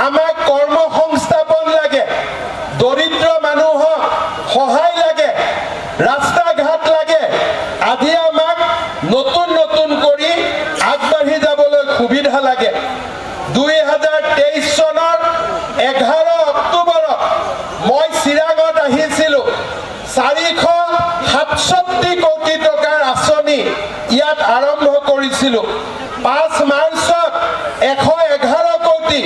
আমাক কৰ্মসংস্থাপন লাগে, দৰিদ্ৰ মানুহক সহায় লাগে, ৰাস্তা ঘাট লাগে। আজি আমাক নতুন নতুন কৰি আগবাঢ়ি যাবলৈ সুবিধা লাগে। 2023 চনৰ 11 অক্টোবৰত মই চিৰাঙত আহিছিলোঁ। 467 কোটি টকাৰ আঁচনি ইয়াত আৰম্ভ কৰিছিলোঁ। 5 মাৰ্চত 111 কোটি।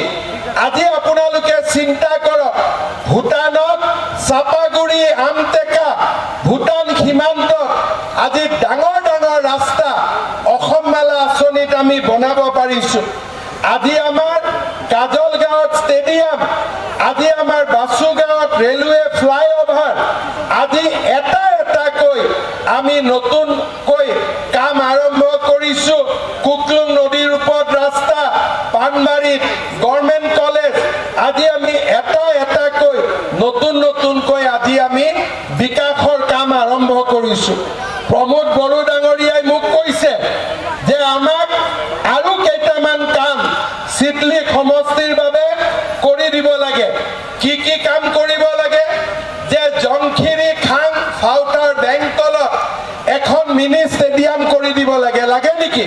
আজি আপোনালোকে চিন্তা কৰক, ভূটানত চাপাগুৰি আমটেকা ভূটান সীমান্তত আজি ডাঙৰ ডাঙৰ ৰাস্তা অসম মালা আঁচনিত আমি বনাব পাৰিছোঁ। আজি আমাৰ কাজল গাঁৱত ষ্টেডিয়াম, আজি আমাৰ বাসু গাঁৱত ৰেলৱে ফ্লাইঅভাৰ, আজি এটা এটাকৈ আমি নতুনকৈ কাম আৰম্ভ কৰিছোঁ। কুকলুং নদীৰ ওপৰত ৰাস্তা, পানবাৰীত গভৰ্ণমেণ্ট কলেজ, আজি আমি এটা এটাকৈ নতুন নতুনকৈ আজি আমি বিকাশৰ কাম আৰম্ভ কৰিছোঁ। প্ৰমোদ বড়ো ডাঙৰীয়াই মোক কৈছে যে আমাক আৰু কেইটামান কাম চিটলি সমষ্টিৰ বাবে কৰি দিব লাগে। কি কি কাম কৰিব লাগে? যে জংখিৰি খাং ফাউটাৰ বেংতলত এখন মিনি ষ্টেডিয়াম কৰি দিব লাগে। লাগে নেকি?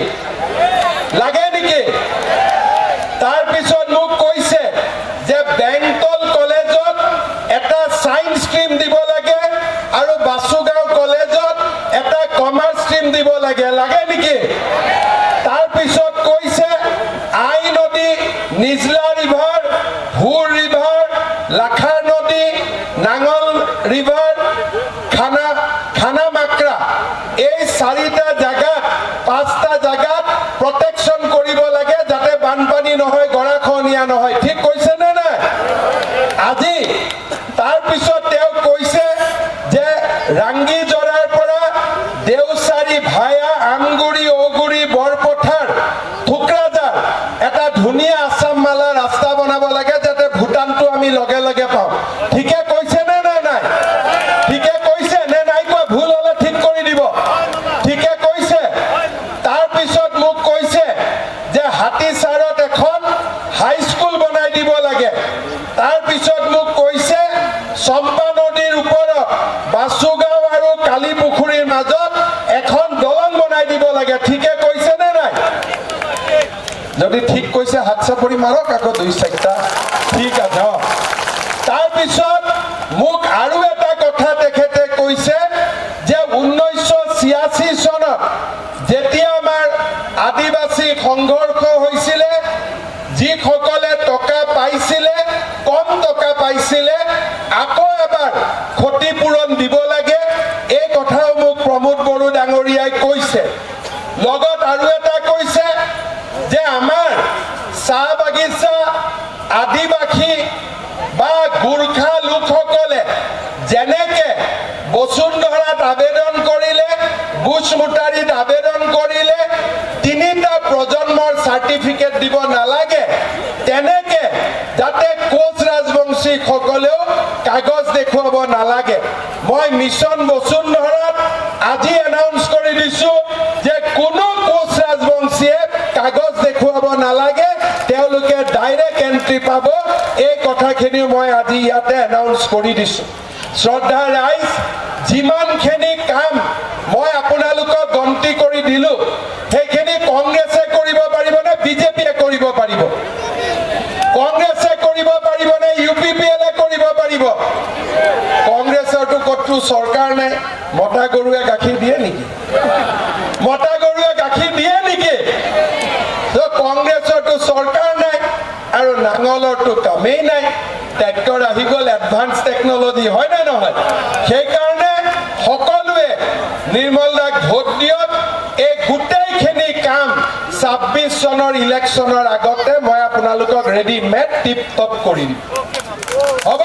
লাগে নেকি? তাৰপিছত মোক কৈছে যে বেংতল কলেজত এটা ছায়েন্স ষ্ট্ৰীম দিব লাগে আৰু বাসুগাঁও কলেজত এটা কমাৰ্চ ষ্ট্ৰীম দিব লাগে। লাগে নেকি? তাৰপিছত কৈছে আই নদী, নিজলা ৰিভাৰ, হুৰ ৰিভাৰ, লাখাৰ নদী, নাঙল ৰিভাৰ, খানামাকৰা, এই 4টা জাগাত 5টা জাগাত প্ৰটেকশ্যন কৰিব লাগে যাতে বানপানী নহয়, গৰাখহনীয়া নহয়। ঠিক কৈছে নে নাই? আজি তাৰপিছত তেওঁ কৈছে যে ৰাংগীজৰাৰ পৰা দেওচাৰী ভায়া আমগুৰি, ঔগুৰি, বৰপথাৰ, থুকৰাজাৰ এটা ধুনীয়া আছাম মালা ৰাস্তা বনাব লাগে যাতে ভূটানটো আমি লগে লগে পাওঁ। ঠিকে কৈছে নে নাই? ঠিকে কৈছে নে নাই কোৱা? ভুল হলে ঠিক কৰি দিব। ঠিকে কৈছে। তাৰপিছত মোক কৈছে যে হাতীচাৰত এখন হাইস্কুল বনাই দিব লাগে। তাৰপিছত মোক কৈছে চম্পা নদীৰ ওপৰত বাসুগাঁও আৰু কালিপুখুৰীৰ মাজত এখন দলং বনাই দিব লাগে। ঠিকে কৈছে নে নাই? যদি ঠিক কৈছে হাত চাপৰি মাৰক আকৌ 2-4টা। ঠিক আছে। তাৰপিছত মোক আৰু এটা কথা তেখেতে কৈছে যে 1986 চনত যেতিয়া আমাৰ আদিবাসী সংঘৰ্ষ হৈছিলে, যিসকলে টকা পাইছিলে, কম টকা পাইছিলে, আকৌ এবাৰ ক্ষতিপূৰণ দিব লাগে। এই কথাও মোক প্ৰমোদ বড়ো ডাঙৰীয়াই কৈছে। লগত আৰু এটা কৈছে যে আমাৰ চাহ বাগিচা আদিবাসী বা গোৰ্খা লোকসকলে যেনেকে বসুন্ধৰাত আবেদন কৰিলে, বুচমুটাৰীত আবেদন কৰিলে 3টা প্ৰজন্মৰ চাৰ্টিফিকেট দিব নালাগে, তেনেকে যাতে কোচ ৰাজবংশীসকলেও কাগজ দেখুৱাব নালাগে। মই মিছন বসুন্ধৰাত আজি এনাউন্স কৰি দিছো যে কোনো কোচ ৰাজবংশীয়ে কাগজ দেখুৱাব নালাগে, তেওঁলোকে ডাইৰেক্ট এন্ট্ৰি পাব। এই কথাখিনি মই আজি ইয়াতে এনাউন্স কৰি দিছো। শ্ৰদ্ধা ৰাইজ, যিমানখিনি কাম মই আপোনালোকক গন্তি কৰি দিলো, সেইখিনি কংগ্ৰেছে কৰিব পাৰিব নে বিজেপিয়ে কৰিব পাৰিব? কংগ্ৰেছে কৰিব পাৰিব নে UPPLে কৰিব পাৰিব? কংগ্ৰেছৰটো কতো চৰকাৰ নাই। মতা গৰুৱে গাখীৰ দিয়ে নেকি? মতা গৰুৱে গাখীৰ দিয়ে নেকি? কংগ্ৰেছৰটো চৰকাৰ নাই আৰু নাঙলৰটো কামেই নাই। ট্ৰেক্টৰ আহি গ'ল, এডভান্স টেকনলজি, হয় নে নহয়? সেইকাৰণে সকলোৱে নিৰ্মল দাক ভোট দিয়ক। এই গোটেইখিনি কাম 26 চনৰ ইলেকশ্যনৰ আগতে মই আপোনালোকক ৰেডিমেড টিপ টপ কৰি দিম। হ'ব?